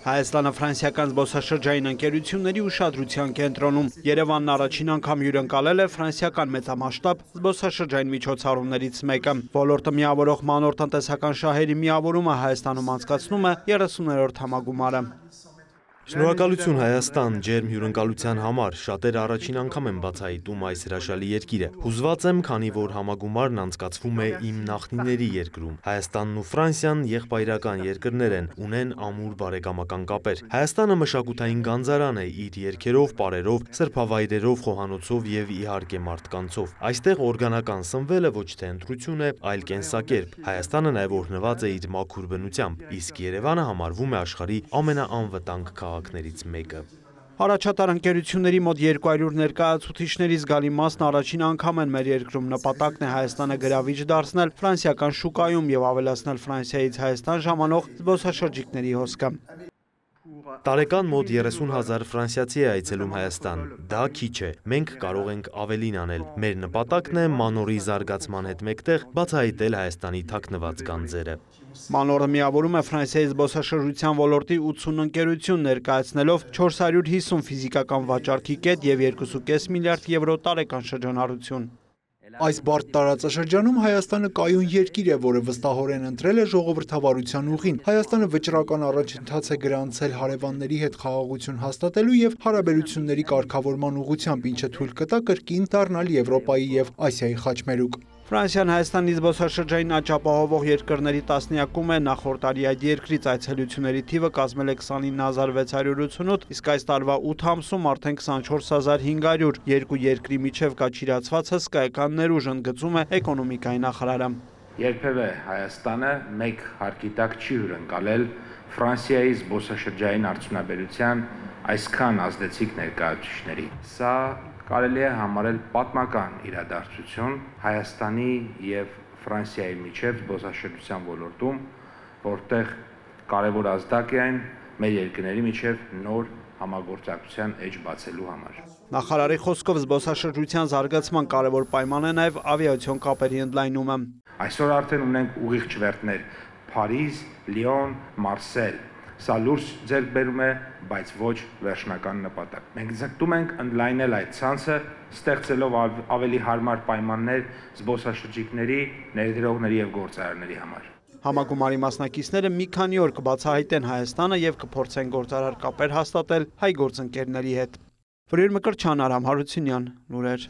Հայաստանը ֆրանսիական զբոսաշրջային ընկերությունների ուշադրության կենտրոնում։ Երևանն առաջին անգամ հյուրընկալել է ֆրանսիական մեծամասշտաբ զբոսաշրջային միջոցառումներից մեկը։ Ոլորտը միավորող մանոր տնտեսական շահերի միավորումը Հայաստանում անցկացնում է 30-րդ համագումարը։ Շնորհակալություն Հայաստան ջերմ հյուրընկալության համար, շատերը առաջին անգամ են բացահայտում այս հրաշալի երկիրը։ Հուզված եմ, քանի որ համագումարն անցկացվում է իմ նախնիների երկրում։ Հայաստանն ու Ֆրանսիան եղբայրական երկրներ են, ունեն ամուր բարեկամական կապեր։ Հայաստանը մշակութային գանձարան է իր երգերով, պարերով, սրբավայրերով, խոհանոցով եւ իհարկե մարդկանցով։ Այստեղ օրգանական սնվելը ոչ թե ընտրություն է, այլ կենսակերպ։ Հայաստանը նաև օրհնված է իր մաքուր բնությամբ, իսկ Երևանը համարվում է աշխարհի ամենաանվտանգ քաղաքներից մեկը։ Առաջատար ընկերությունների մոտ 200 ներկայացուցիչների զգալի մասն առաջին անգամ են մեր երկրում։ Նպատակն է Հայաստանը գրավիչ դարձնել ֆրանսիական շուկայում եւ ավելացնել Ֆրանսիայից Հայաստան ժամանող զբոսաշրջիկների հոսքը։ Տարեկան մոտ 30,000 ֆրանսիացի է այցելում Հայաստան։ Դա քիչ է, մենք կարող ենք ավելին անել։ Մեր նպատակն է մանորի զարգացման հետ մեկտեղ բացահայտել Հայաստանի թաքնված գանձերը։ Մանորը միավորում է Ֆրանսիայի զբոսաշրջության ոլորտի 80 ընկերություն, ներկայացնելով 450 ֆիզիկական վաճառքի կետ եւ 2.5 միլիարդ եվրո տարեկան շրջանառություն։ Այս բարդ տարածաշրջանում Հայաստանը կայուն երկիր է, որը վստահորեն ընտրել է ժողովրդավարության ուղին։ Հայաստանը վճռական առաջընթաց է գրանցել հարևանների հետ խաղաղություն հաստատելու եւ հարաբերությունների կարգավորման ուղղությամբ, ինչը թույլ կտա կրկին դառնալ Եվրոպայի եւ Ասիայի խաչմերուկ։ Ֆրանսիան Հայաստանի զբոսաշրջային աճապահովող երկրների տասնյակում է, նախորդ տարի այդ երկրից այցելությունների թիվը կազմել է 29688, իսկ այս տարվա 8 ամսում արդեն 24500, երկու երկրի միջև կաչիրացված հսկայական ներուժ ընդգծում է էկոնոմիկայի նախարարը։ Երբևէ Հայաստանը մեկ հարկի տակ չի հյուրընկալել Ֆրանսիայի զբոսաշրջային արդյունաբերության այսքան ազդեցիկ ներկայացուցիչների։ Սա կարելի է համարել պատմական իրադարձություն Հայաստանի եւ Ֆրանսիայի միջև զբոսաշրջության ոլորտում, որտեղ կարևոր ազդակ է այն մեր երկրների միջև նոր համագործակցության էջ բացելու համար։ Նախարարի խոսքով զբոսաշրջության զարգացման կարևոր պայման է նաև ավիացիոն կապերի ընդլայնումը։ Այսօր արդեն ունենք ուղիղ չվերթներ Փարիզ, Լիոն, Մարսել։ Սա լուրջ ձեռք բերում է, բայց ոչ վերջնական նպատակ։ Մենք ձգտում ենք ընդլայնել այդ ցանցը, ստեղծելով ավելի հարմար պայմաններ զբոսաշրջիկների, ներդրողների եւ գործարարների համար։ Համագումարի մասնակիցները մի քանի օր կբացահայտեն Հայաստանը եւ կփորձեն գործարար կապեր հաստատել հայ գործընկերների հետ։ Վրեր Մկրտչյան, Արամ Հարությունյան, լուրեր։